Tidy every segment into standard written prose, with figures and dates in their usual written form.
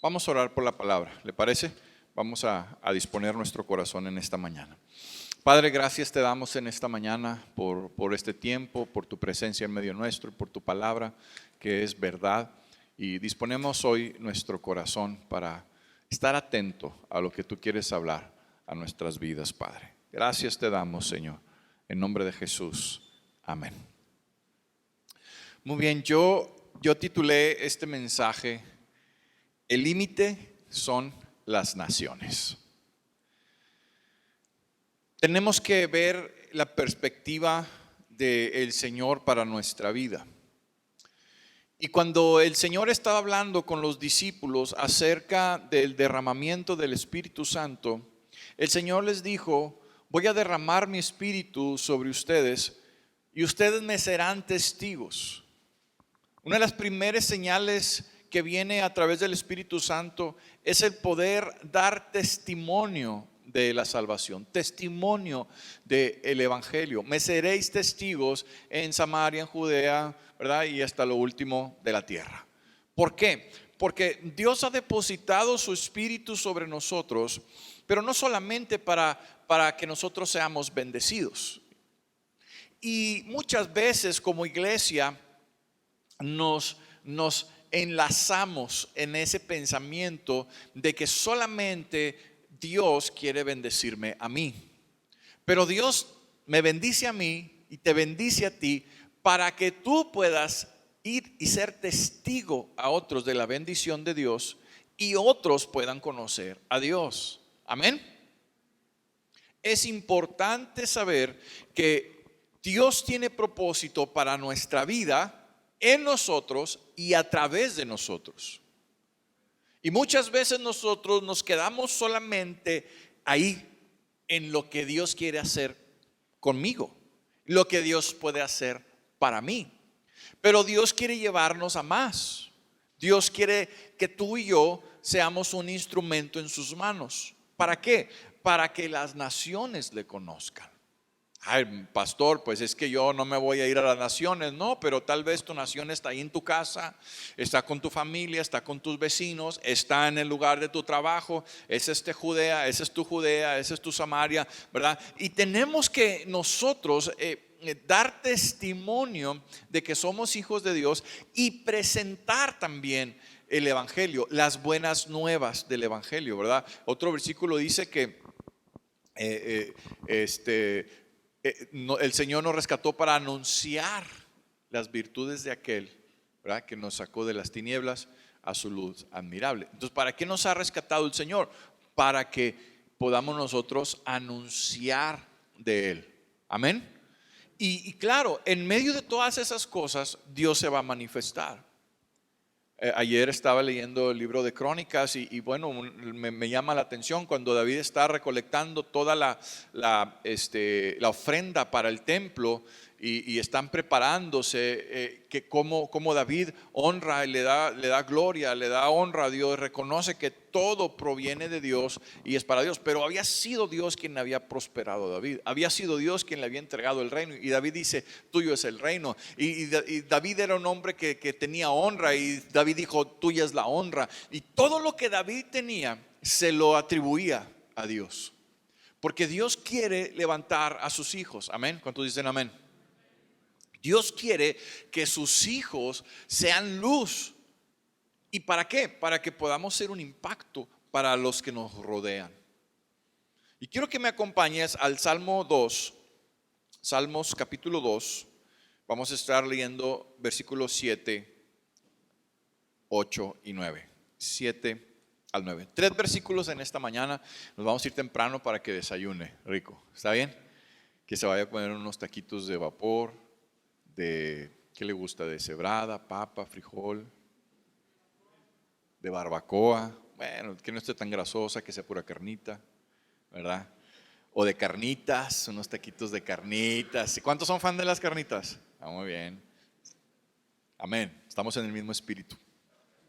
Vamos a orar por la palabra, ¿le parece? Vamos a disponer nuestro corazón en esta mañana. Padre, gracias te damos en esta mañana por este tiempo, por tu presencia en medio nuestro y por tu palabra que es verdad. Y disponemos hoy nuestro corazón para estar atento a lo que tú quieres hablar a nuestras vidas, Padre. Gracias te damos, Señor, en nombre de Jesús. Amén. Muy bien, yo titulé este mensaje: el límite son las naciones. Tenemos que ver la perspectiva del Señor para nuestra vida. Y cuando el Señor estaba hablando con los discípulos acerca del derramamiento del Espíritu Santo, el Señor les dijo: voy a derramar mi Espíritu sobre ustedes y ustedes me serán testigos. Una de las primeras señales que viene a través del Espíritu Santo es el poder dar testimonio de la salvación, testimonio del Evangelio. Me seréis testigos en Samaria, en Judea, ¿verdad? Y hasta lo último de la tierra. ¿Por qué? Porque Dios ha depositado su Espíritu sobre nosotros, pero no solamente para que nosotros seamos bendecidos. Y muchas veces como iglesia nos enlazamos en ese pensamiento de que solamente Dios quiere bendecirme a mí. Pero Dios me bendice a mí y te bendice a ti para que tú puedas ir y ser testigo a otros de la bendición de Dios y otros puedan conocer a Dios. Amén. Es importante saber que Dios tiene propósito para nuestra vida, en nosotros y a través de nosotros. Y muchas veces nosotros nos quedamos solamente ahí en lo que Dios quiere hacer conmigo, lo que Dios puede hacer para mí. Pero Dios quiere llevarnos a más. Dios quiere que tú y yo seamos un instrumento en sus manos. ¿Para qué? Para que las naciones le conozcan. Ay, pastor, pues es que yo no me voy a ir a las naciones. No, pero tal vez tu nación está ahí en tu casa, está con tu familia, está con tus vecinos, está en el lugar de tu trabajo. Esa es Judea, esa es tu Judea, esa es tu Samaria, ¿verdad? Y tenemos que nosotros dar testimonio de que somos hijos de Dios y presentar también el Evangelio, las buenas nuevas del Evangelio, ¿verdad? Otro versículo dice que el Señor nos rescató para anunciar las virtudes de aquel, ¿verdad?, que nos sacó de las tinieblas a su luz admirable. Entonces, ¿para qué nos ha rescatado el Señor? Para que podamos nosotros anunciar de Él. Amén. Y claro, en medio de todas esas cosas, Dios se va a manifestar. Ayer estaba leyendo el libro de Crónicas y bueno, me llama la atención cuando David está recolectando toda la ofrenda para el templo y están preparándose, que como David honra y le da gloria, le da honra a Dios, reconoce que todo proviene de Dios y es para Dios. Pero había sido Dios quien había prosperado a David, había sido Dios quien le había entregado el reino, y David dice: tuyo es el reino. Y David era un hombre que tenía honra, y David dijo: tuya es la honra. Y todo lo que David tenía se lo atribuía a Dios, porque Dios quiere levantar a sus hijos. Amén. ¿Cuántos dicen amén? Dios quiere que sus hijos sean luz. ¿Y para qué? Para que podamos ser un impacto para los que nos rodean. Y quiero que me acompañes al Salmo 2, Salmos capítulo 2. Vamos a estar leyendo versículos 7, 8 y 9. 7 al 9. 3 versículos en esta mañana. Nos vamos a ir temprano para que desayune rico. ¿Está bien? Que se vaya a poner unos taquitos de vapor, ¿qué le gusta? De cebrada, papa, frijol, de barbacoa. Bueno, que no esté tan grasosa, que sea pura carnita, ¿verdad? O de carnitas, unos taquitos de carnitas. ¿Cuántos son fan de las carnitas? Muy bien. Amén. Estamos en el mismo espíritu.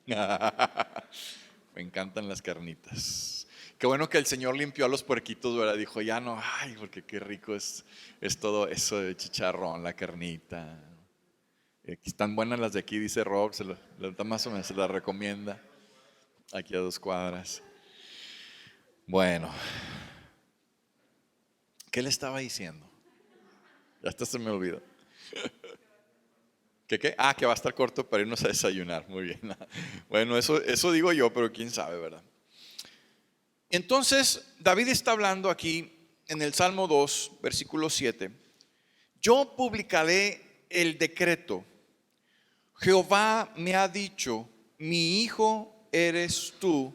Me encantan las carnitas. Qué bueno que el Señor limpió a los puerquitos, ¿verdad? Dijo: ya no, ay, porque qué rico es todo eso de chicharrón, la carnita. Están buenas las de aquí, dice Rob, más o menos se las recomienda. Aquí a 2 cuadras. Bueno, ¿qué le estaba diciendo? Ya hasta se me olvidó. ¿Qué? Ah, que va a estar corto para irnos a desayunar. Muy bien. Bueno, eso digo yo, pero quién sabe, ¿verdad? Entonces, David está hablando aquí en el Salmo 2, versículo 7. Yo publicaré el decreto. Jehová me ha dicho, mi hijo eres tú,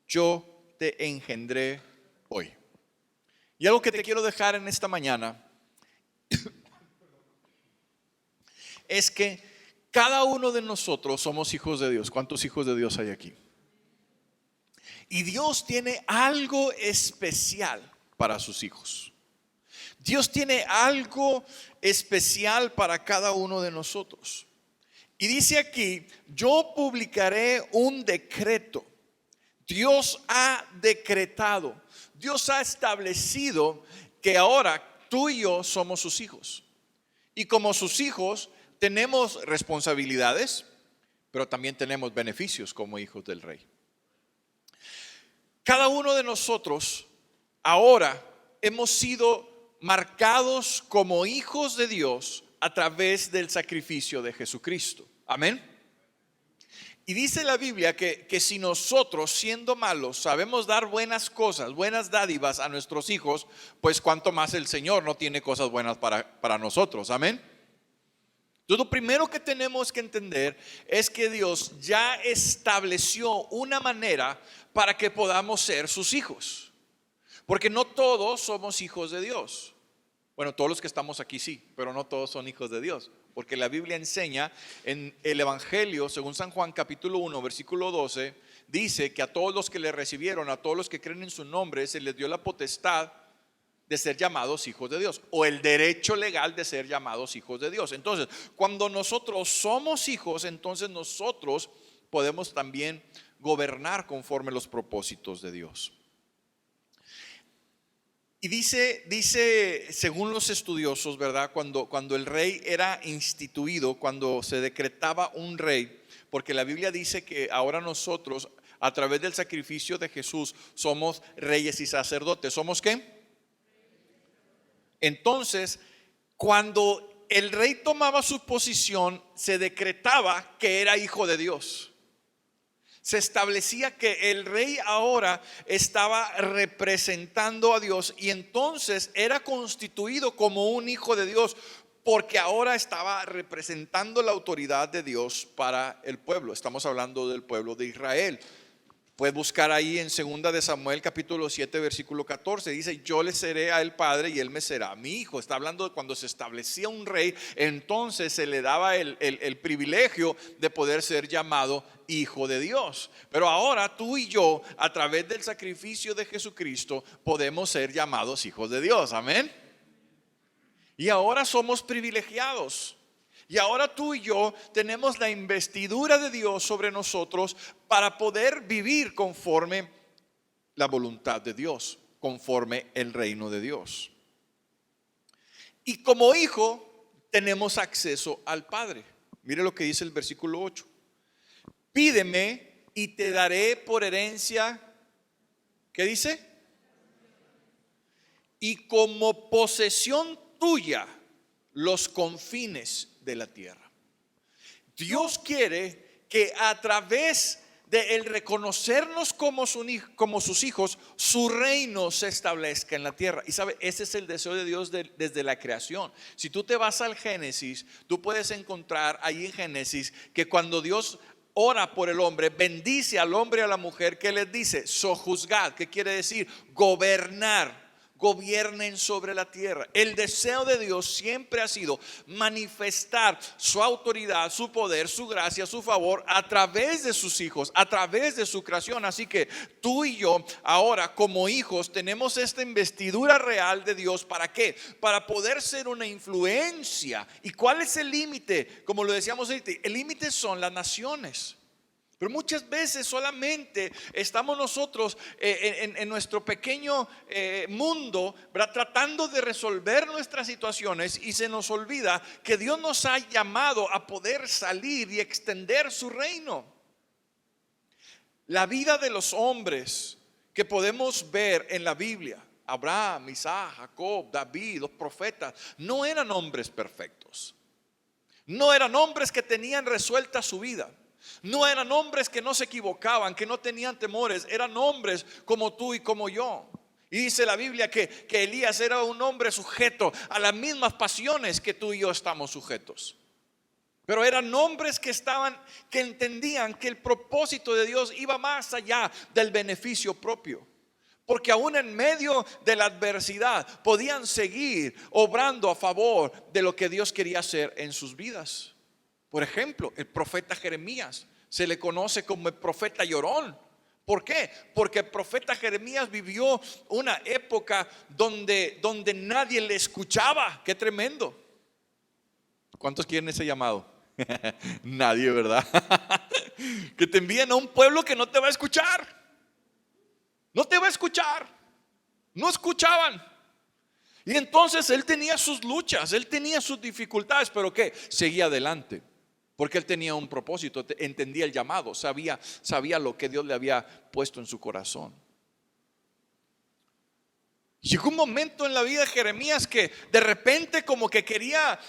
yo te engendré hoy. Y algo que te quiero dejar en esta mañana es que cada uno de nosotros somos hijos de Dios. ¿Cuántos hijos de Dios hay aquí? Y Dios tiene algo especial para sus hijos. Dios tiene algo especial para cada uno de nosotros. Y dice aquí, yo publicaré un decreto. Dios ha decretado, Dios ha establecido que ahora tú y yo somos sus hijos. Y como sus hijos tenemos responsabilidades, pero también tenemos beneficios como hijos del rey. Cada uno de nosotros ahora hemos sido marcados como hijos de Dios a través del sacrificio de Jesucristo. Amén. Y dice la Biblia que si nosotros, siendo malos, sabemos dar buenas cosas, buenas dádivas a nuestros hijos, pues cuánto más el Señor no tiene cosas buenas para nosotros. Amén. Entonces, lo primero que tenemos que entender es que Dios ya estableció una manera para que podamos ser sus hijos. Porque no todos somos hijos de Dios. Bueno, todos los que estamos aquí sí, pero no todos son hijos de Dios. Porque la Biblia enseña en el Evangelio, según San Juan capítulo 1, versículo 12, dice que a todos los que le recibieron, a todos los que creen en su nombre, se les dio la potestad de ser llamados hijos de Dios, o el derecho legal de ser llamados hijos de Dios. Entonces, cuando nosotros somos hijos, entonces nosotros podemos también gobernar conforme los propósitos de Dios. Y dice, según los estudiosos, ¿verdad? Cuando el rey era instituido, cuando se decretaba un rey, porque la Biblia dice que ahora nosotros, a través del sacrificio de Jesús, somos reyes y sacerdotes. ¿Somos qué? Entonces, cuando el rey tomaba su posición, se decretaba que era hijo de Dios. Se establecía que el rey ahora estaba representando a Dios y entonces era constituido como un hijo de Dios, porque ahora estaba representando la autoridad de Dios para el pueblo. Estamos hablando del pueblo de Israel. Puedes buscar ahí en 2 de Samuel capítulo 7 versículo 14. Dice, yo le seré a él padre y él me será mi hijo. Está hablando de cuando se establecía un rey, entonces se le daba el privilegio de poder ser llamado hijo de Dios. Pero ahora tú y yo, a través del sacrificio de Jesucristo, podemos ser llamados hijos de Dios. Amén. Y ahora somos privilegiados. Y ahora tú y yo tenemos la investidura de Dios sobre nosotros para poder vivir conforme la voluntad de Dios, conforme el reino de Dios. Y como hijo tenemos acceso al Padre. Mire lo que dice el versículo 8. Pídeme y te daré por herencia, ¿qué dice? Y como posesión tuya los confines de la tierra. Dios quiere que a través de el reconocernos como sus hijos, su reino se establezca en la tierra. Y sabe, ese es el deseo de Dios desde la creación. Si tú te vas al Génesis, tú puedes encontrar ahí en Génesis que cuando Dios ora por el hombre, bendice al hombre y a la mujer, ¿qué les dice? Sojuzgad, ¿qué quiere decir? Gobernar. Gobiernen sobre la tierra. El deseo de Dios siempre ha sido manifestar su autoridad, su poder, su gracia, su favor a través de sus hijos, a través de su creación. Así que tú y yo ahora como hijos tenemos esta investidura real de Dios. ¿Para qué? Para poder ser una influencia. ¿Y cuál es el límite? Como lo decíamos ahorita, el límite son las naciones. Pero muchas veces solamente estamos nosotros en nuestro pequeño mundo, ¿verdad? Tratando de resolver nuestras situaciones y se nos olvida que Dios nos ha llamado a poder salir y extender su reino. La vida de los hombres que podemos ver en la Biblia, Abraham, Isaac, Jacob, David, los profetas, no eran hombres perfectos. No eran hombres que tenían resuelta su vida. No eran hombres que no se equivocaban, que no tenían temores. Eran hombres como tú y como yo. Y dice la Biblia que Elías era un hombre sujeto a las mismas pasiones que tú y yo estamos sujetos. Pero eran hombres que entendían que el propósito de Dios iba más allá del beneficio propio. Porque aún en medio de la adversidad podían seguir obrando a favor de lo que Dios quería hacer en sus vidas. Por ejemplo, el profeta Jeremías se le conoce como el profeta llorón. ¿Por qué? Porque el profeta Jeremías vivió una época donde nadie le escuchaba. Qué tremendo. ¿Cuántos quieren ese llamado? Nadie, ¿verdad? Que te envíen a un pueblo que no te va a escuchar. No te va a escuchar. No escuchaban. Y entonces él tenía sus luchas, él tenía sus dificultades, pero ¿qué? Seguía adelante. Porque él tenía un propósito, entendía el llamado, sabía lo que Dios le había puesto en su corazón. Llegó un momento en la vida de Jeremías que de repente como que quería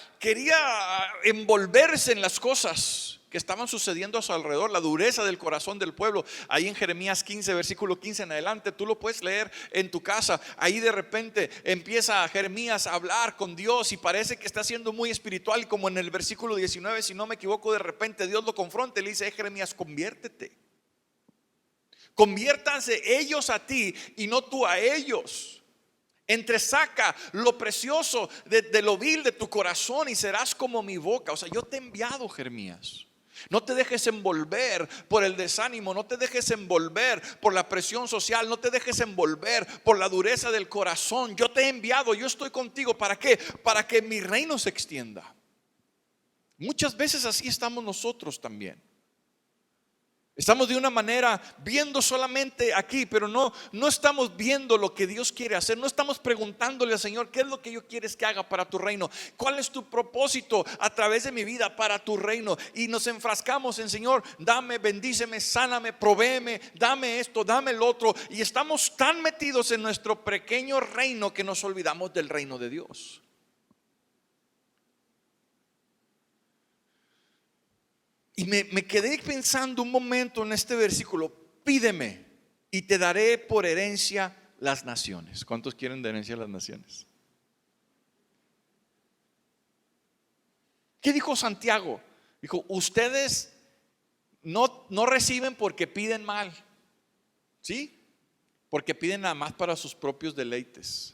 envolverse en las cosas que estaban sucediendo a su alrededor, la dureza del corazón del pueblo. Ahí en Jeremías 15, versículo 15 en adelante, tú lo puedes leer en tu casa. Ahí de repente empieza Jeremías a hablar con Dios y parece que está siendo muy espiritual, y como en el versículo 19, si no me equivoco, de repente Dios lo confronta y le dice: Jeremías, conviértete. Conviértanse ellos a ti y no tú a ellos. Entresaca lo precioso de lo vil de tu corazón y serás como mi boca. O sea, yo te he enviado, Jeremías. No te dejes envolver por el desánimo, no te dejes envolver por la presión social, no te dejes envolver por la dureza del corazón. Yo te he enviado, yo estoy contigo. ¿Para qué? Para que mi reino se extienda. Muchas veces así estamos nosotros también. Estamos de una manera viendo solamente aquí, pero no estamos viendo lo que Dios quiere hacer. No estamos preguntándole al Señor: ¿qué es lo que yo quieres que haga para tu reino? ¿Cuál es tu propósito a través de mi vida para tu reino? Y nos enfrascamos en: Señor, dame, bendíceme, sáname, provéeme, dame esto, dame el otro. Y estamos tan metidos en nuestro pequeño reino que nos olvidamos del reino de Dios. Y me quedé pensando un momento en este versículo: pídeme y te daré por herencia las naciones. ¿Cuántos quieren de herencia las naciones? ¿Qué dijo Santiago? Dijo: ustedes no reciben porque piden mal, ¿sí? Porque piden nada más para sus propios deleites.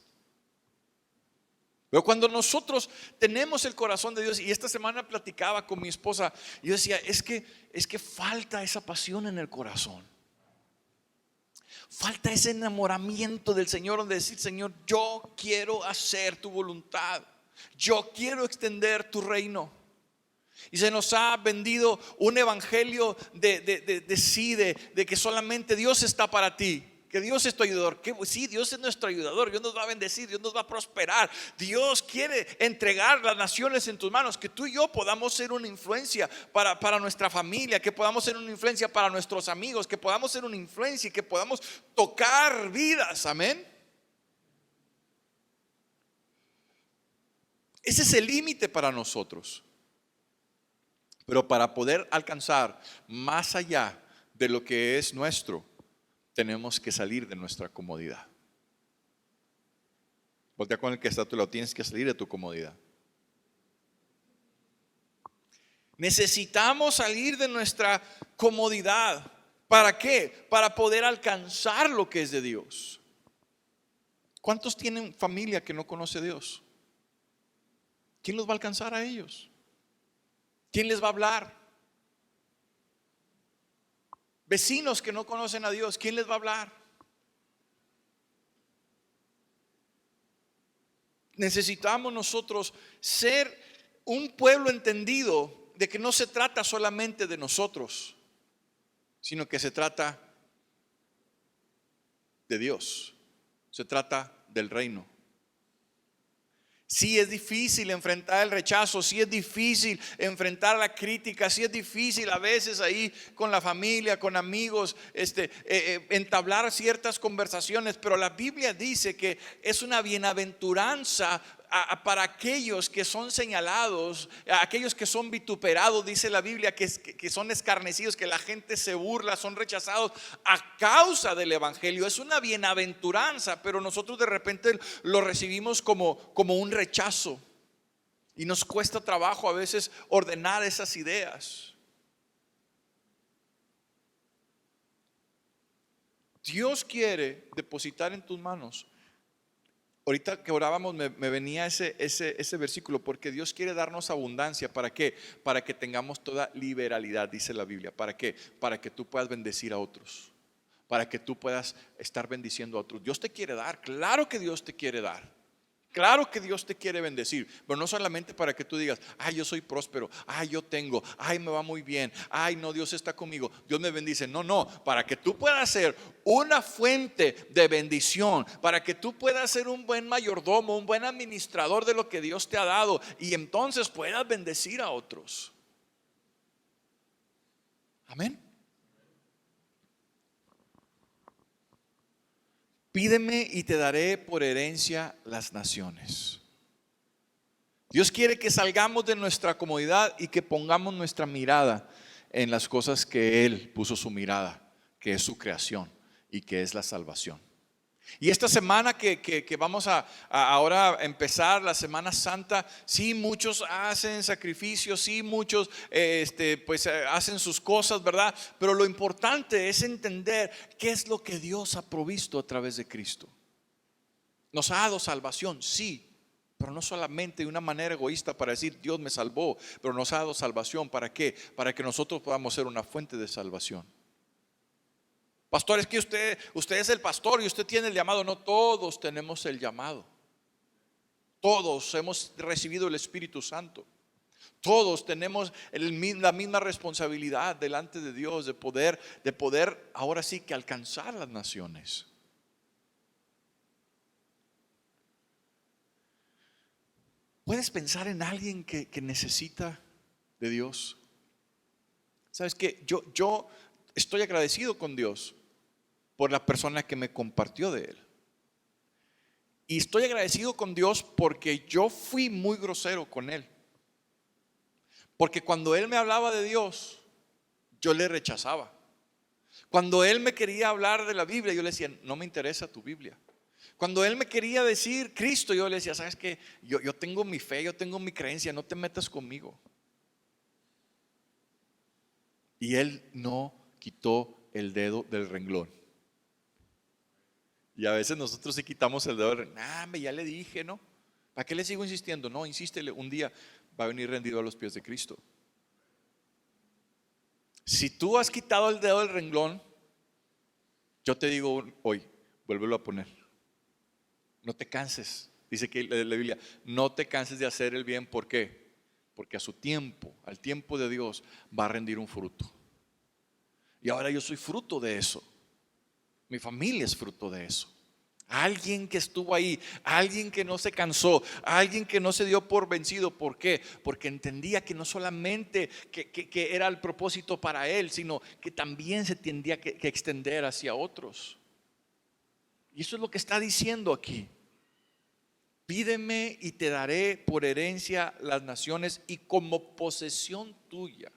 Pero cuando nosotros tenemos el corazón de Dios, y esta semana platicaba con mi esposa, yo decía: es que falta esa pasión en el corazón. Falta ese enamoramiento del Señor, donde decir: Señor, yo quiero hacer tu voluntad, yo quiero extender tu reino. Y se nos ha vendido un evangelio de que solamente Dios está para ti, que Dios es tu ayudador. Que sí, Dios es nuestro ayudador, Dios nos va a bendecir, Dios nos va a prosperar. Dios quiere entregar las naciones en tus manos, que tú y yo podamos ser una influencia para nuestra familia, que podamos ser una influencia para nuestros amigos, que podamos ser una influencia y que podamos tocar vidas. Amén. Ese es el límite para nosotros. Pero para poder alcanzar más allá de lo que es nuestro, tenemos que salir de nuestra comodidad. Voltea con el que está a tu lado: tienes que salir de tu comodidad. Necesitamos salir de nuestra comodidad. ¿Para qué? Para poder alcanzar lo que es de Dios. ¿Cuántos tienen familia que no conoce a Dios? ¿Quién los va a alcanzar a ellos? ¿Quién les va a hablar? Vecinos que no conocen a Dios, ¿quién les va a hablar? Necesitamos nosotros ser un pueblo entendido de que no se trata solamente de nosotros, sino que se trata de Dios, se trata del reino. Sí es difícil enfrentar el rechazo, sí es difícil enfrentar la crítica, sí es difícil a veces ahí con la familia, con amigos, entablar ciertas conversaciones, pero la Biblia dice que es una bienaventuranza para aquellos que son señalados, aquellos que son vituperados, dice la Biblia, que son escarnecidos, que la gente se burla, son rechazados a causa del evangelio. Es una bienaventuranza, pero nosotros de repente lo recibimos como un rechazo y nos cuesta trabajo a veces ordenar esas ideas. Dios quiere depositar en tus manos. Ahorita que orábamos me venía ese versículo, porque Dios quiere darnos abundancia. ¿Para qué? Para que tengamos toda liberalidad, dice la Biblia. ¿Para qué? Para que tú puedas bendecir a otros, para que tú puedas estar bendiciendo a otros. Dios te quiere dar, claro que Dios te quiere dar. Claro que Dios te quiere bendecir, pero no solamente para que tú digas, ay, yo soy próspero, ay, yo tengo, ay, me va muy bien, ay, no, Dios está conmigo, Dios me bendice. No, no, para que tú puedas ser una fuente de bendición, para que tú puedas ser un buen mayordomo, un buen administrador de lo que Dios te ha dado, y entonces puedas bendecir a otros. Amén. Pídeme y te daré por herencia las naciones. Dios quiere que salgamos de nuestra comodidad y que pongamos nuestra mirada en las cosas que Él puso su mirada, que es su creación y que es la salvación. Y esta semana que vamos a ahora empezar la Semana Santa, sí, muchos hacen sacrificios, sí, muchos hacen sus cosas, ¿verdad? Pero lo importante es entender qué es lo que Dios ha provisto a través de Cristo. Nos ha dado salvación, sí, pero no solamente de una manera egoísta para decir Dios me salvó, pero nos ha dado salvación. ¿Para qué? Para que nosotros podamos ser una fuente de salvación. Pastor, es que usted es el pastor y usted tiene el llamado. No, todos tenemos el llamado. Todos hemos recibido el Espíritu Santo. Todos tenemos la misma responsabilidad delante de Dios de poder ahora sí que alcanzar las naciones. ¿Puedes pensar en alguien que necesita de Dios? ¿Sabes qué? Yo estoy agradecido con Dios por la persona que me compartió de Él. Y estoy agradecido con Dios porque yo fui muy grosero con Él. Porque cuando Él me hablaba de Dios, yo le rechazaba. Cuando Él me quería hablar de la Biblia, yo le decía, no me interesa tu Biblia. Cuando Él me quería decir Cristo, yo le decía, ¿sabes qué? Yo tengo mi fe, yo tengo mi creencia, no te metas conmigo. Y Él no quitó el dedo del renglón. Y a veces nosotros sí quitamos el dedo del renglón. Ya le dije, ¿no? ¿Para qué le sigo insistiendo? No, insístele, un día va a venir rendido a los pies de Cristo. Si tú has quitado el dedo del renglón, yo te digo hoy, vuélvelo a poner. No te canses. Dice que la Biblia, no te canses de hacer el bien. ¿Por qué? Porque a su tiempo, al tiempo de Dios, va a rendir un fruto. Y ahora yo soy fruto de eso. Mi familia es fruto de eso. Alguien que estuvo ahí, alguien que no se cansó, alguien que no se dio por vencido. ¿Por qué? Porque entendía que no solamente que era el propósito para él, sino que también se tendría que extender hacia otros. Y eso es lo que está diciendo aquí. Pídeme y te daré por herencia las naciones y como posesión tuya.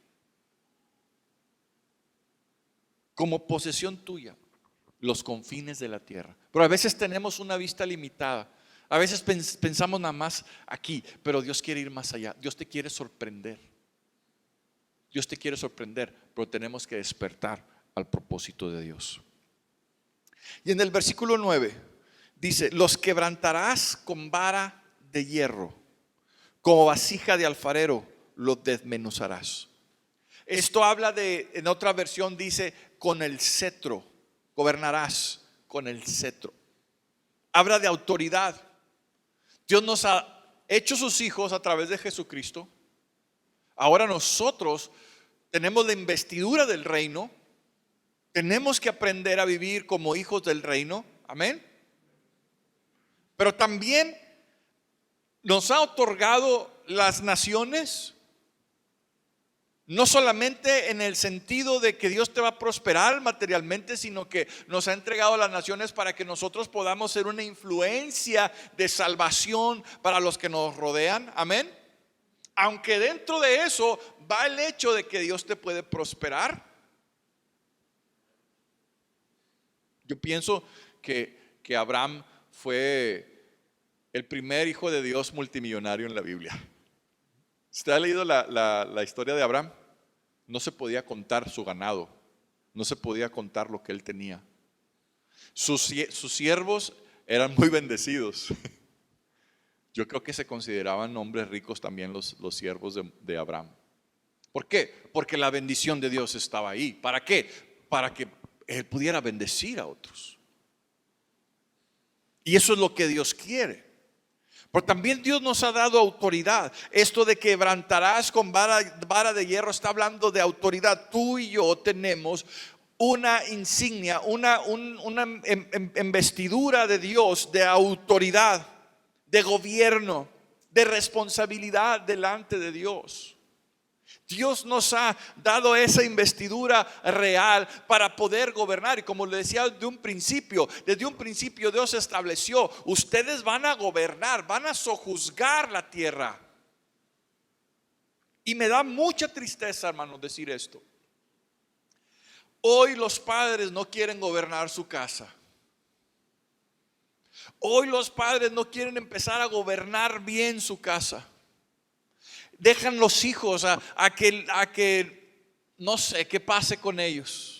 Como posesión tuya los confines de la tierra. Pero a veces tenemos una vista limitada. A veces pensamos nada más aquí, pero Dios quiere ir más allá. Dios te quiere sorprender. Dios te quiere sorprender, pero tenemos que despertar al propósito de Dios. Y en el versículo 9 dice, los quebrantarás con vara de hierro, como vasija de alfarero los desmenuzarás. Esto habla de, en otra versión dice, con el cetro, gobernarás con el cetro. Habla de autoridad. Dios nos ha hecho sus hijos a través de Jesucristo. Ahora nosotros tenemos la investidura del reino. Tenemos que aprender a vivir como hijos del reino. Amén. Pero también nos ha otorgado las naciones, no solamente en el sentido de que Dios te va a prosperar materialmente, sino que nos ha entregado las naciones para que nosotros podamos ser una influencia de salvación para los que nos rodean. Amén. Aunque dentro de eso va el hecho de que Dios te puede prosperar. Yo pienso que Abraham fue el primer hijo de Dios multimillonario en la Biblia. ¿Usted ha leído la historia de Abraham? No se podía contar su ganado, no se podía contar lo que él tenía. Sus siervos eran muy bendecidos. Yo creo que se consideraban hombres ricos también los siervos de Abraham. ¿Por qué? Porque la bendición de Dios estaba ahí. ¿Para qué? Para que él pudiera bendecir a otros. Y eso es lo que Dios quiere. Pero también Dios nos ha dado autoridad. Esto de quebrantarás con vara de hierro está hablando de autoridad. Tú y yo tenemos una insignia, una investidura de Dios, de autoridad, de gobierno, de responsabilidad delante de Dios. Dios nos ha dado esa investidura real para poder gobernar. Y como le decía desde un principio Dios estableció: ustedes van a gobernar, van a sojuzgar la tierra. Y me da mucha tristeza, hermanos, decir esto. Hoy los padres no quieren gobernar su casa. Hoy los padres no quieren empezar a gobernar bien su casa. Dejan los hijos a que no sé qué pase con ellos.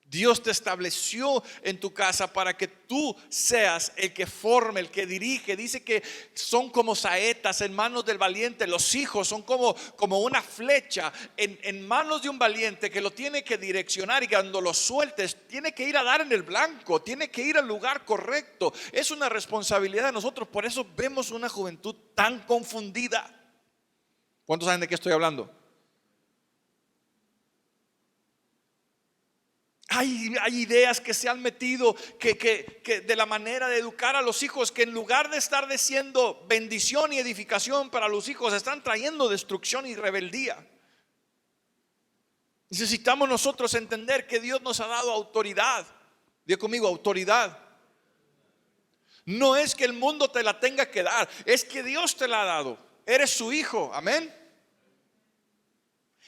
Dios te estableció en tu casa para que tú seas el que forme, el que dirige. Dice que son como saetas en manos del valiente. Los hijos son como una flecha en manos de un valiente que lo tiene que direccionar, y cuando lo sueltes tiene que ir a dar en el blanco, tiene que ir al lugar correcto. Es una responsabilidad de nosotros. Por eso vemos una juventud tan confundida. ¿Cuántos saben de qué estoy hablando? Hay ideas que se han metido que de la manera de educar a los hijos, que en lugar de estar diciendo bendición y edificación para los hijos, están trayendo destrucción y rebeldía. Necesitamos nosotros entender que Dios nos ha dado autoridad. Diga conmigo, autoridad. No es que el mundo te la tenga que dar, es que Dios te la ha dado. Eres su hijo, amén.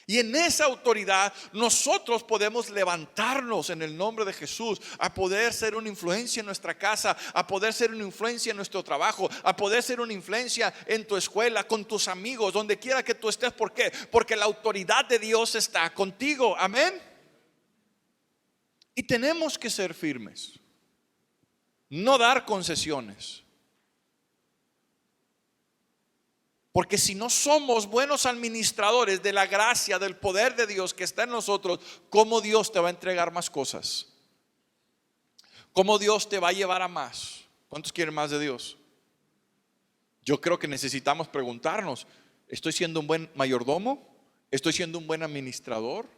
Y en esa autoridad nosotros podemos levantarnos en el nombre de Jesús a poder ser una influencia en nuestra casa, a poder ser una influencia en nuestro trabajo, a poder ser una influencia en tu escuela, con tus amigos, donde quiera que tú estés. ¿Por qué? Porque la autoridad de Dios está contigo, amén. Y tenemos que ser firmes, no dar concesiones. Porque si no somos buenos administradores de la gracia, del poder de Dios que está en nosotros, ¿cómo Dios te va a entregar más cosas? ¿Cómo Dios te va a llevar a más? ¿Cuántos quieren más de Dios? Yo creo que necesitamos preguntarnos: ¿estoy siendo un buen mayordomo? ¿Estoy siendo un buen administrador?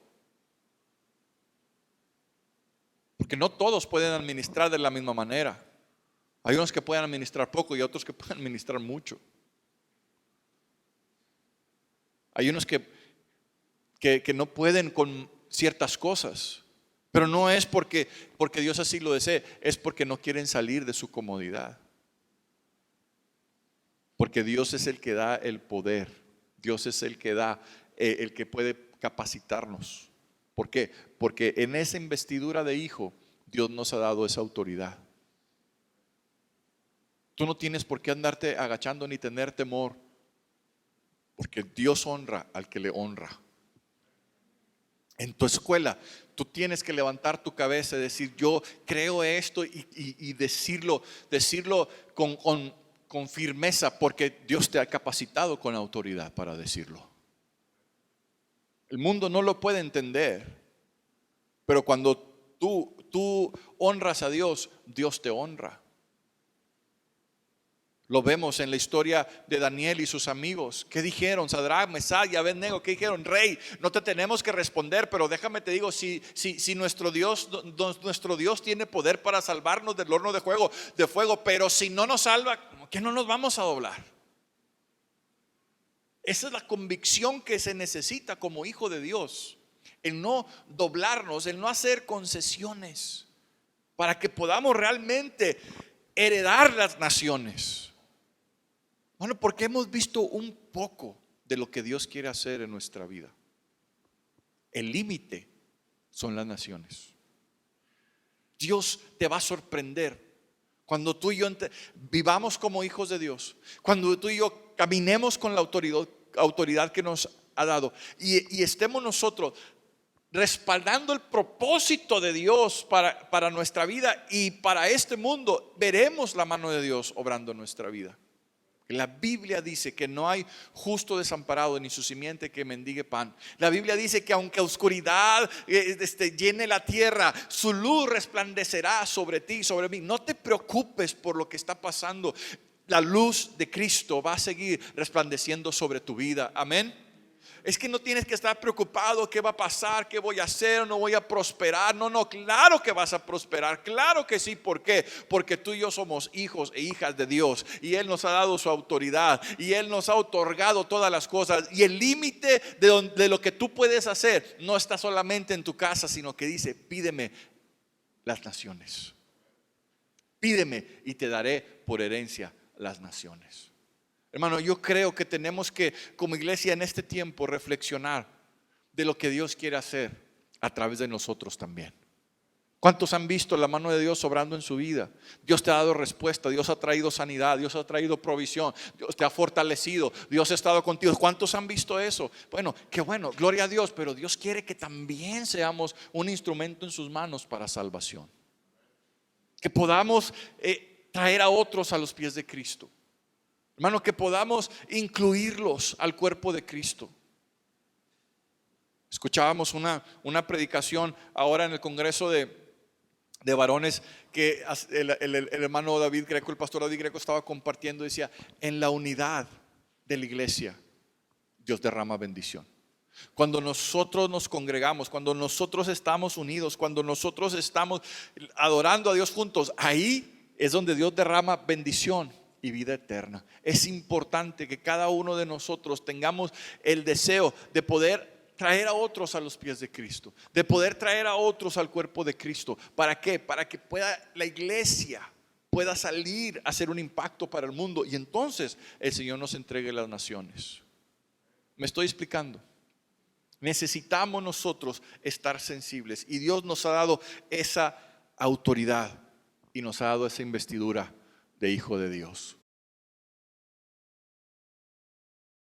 Porque no todos pueden administrar de la misma manera. Hay unos que pueden administrar poco y otros que pueden administrar mucho. Hay unos que no pueden con ciertas cosas, pero no es porque Dios así lo desee, es porque no quieren salir de su comodidad. Porque Dios es el que da el poder, Dios es el que da, el que puede capacitarnos. ¿Por qué? Porque en esa investidura de hijo, Dios nos ha dado esa autoridad. Tú no tienes por qué andarte agachando ni tener temor. Porque Dios honra al que le honra. En tu escuela, tú tienes que levantar tu cabeza y decir: yo creo esto, y decirlo con firmeza, porque Dios te ha capacitado con autoridad para decirlo. El mundo no lo puede entender, pero cuando tú honras a Dios, Dios te honra. Lo vemos en la historia de Daniel y sus amigos. ¿Qué dijeron? Sadrach, Mesach y Abednego, ¿qué dijeron? Rey, no te tenemos que responder, pero déjame te digo, si nuestro Dios tiene poder para salvarnos del horno de fuego, pero si no nos salva, ¿cómo que no nos vamos a doblar? Esa es la convicción que se necesita como hijo de Dios, el no doblarnos, el no hacer concesiones, para que podamos realmente heredar las naciones. Bueno, porque hemos visto un poco de lo que Dios quiere hacer en nuestra vida. El límite son las naciones. Dios te va a sorprender cuando tú y yo vivamos como hijos de Dios, cuando tú y yo caminemos con la autoridad que nos ha dado y estemos nosotros respaldando el propósito de Dios para nuestra vida y para este mundo. Veremos la mano de Dios obrando en nuestra vida. La Biblia dice que no hay justo desamparado ni su simiente que mendigue pan. La Biblia dice que aunque oscuridad llene la tierra, su luz resplandecerá sobre ti y sobre mí. No te preocupes por lo que está pasando. La luz de Cristo va a seguir resplandeciendo sobre tu vida. Amén. Es que no tienes que estar preocupado qué va a pasar, qué voy a hacer, no voy a prosperar. No, claro que vas a prosperar, claro que sí. ¿Por qué? Porque tú y yo somos hijos e hijas de Dios y Él nos ha dado su autoridad y Él nos ha otorgado todas las cosas. Y el límite de lo que tú puedes hacer no está solamente en tu casa, sino que dice: pídeme las naciones, pídeme y te daré por herencia las naciones. Hermano, yo creo que tenemos que, como iglesia en este tiempo, reflexionar de lo que Dios quiere hacer a través de nosotros también. ¿Cuántos han visto la mano de Dios obrando en su vida? Dios te ha dado respuesta, Dios ha traído sanidad, Dios ha traído provisión, Dios te ha fortalecido, Dios ha estado contigo. ¿Cuántos han visto eso? Bueno, qué bueno, gloria a Dios, pero Dios quiere que también seamos un instrumento en sus manos para salvación. Que podamos traer a otros a los pies de Cristo. Hermano, que podamos incluirlos al cuerpo de Cristo. Escuchábamos una predicación ahora en el Congreso de varones que el hermano David Greco, el pastor David Greco, estaba compartiendo. Decía: en la unidad de la iglesia Dios derrama bendición. Cuando nosotros nos congregamos, cuando nosotros estamos unidos, cuando nosotros estamos adorando a Dios juntos, ahí es donde Dios derrama bendición y vida eterna. Es importante que cada uno de nosotros tengamos el deseo de poder traer a otros a los pies de Cristo, de poder traer a otros al cuerpo de Cristo. ¿Para qué? Para que la iglesia pueda salir a hacer un impacto para el mundo y entonces el Señor nos entregue las naciones. ¿Me estoy explicando? Necesitamos nosotros estar sensibles y Dios nos ha dado esa autoridad y nos ha dado esa investidura de hijo de Dios.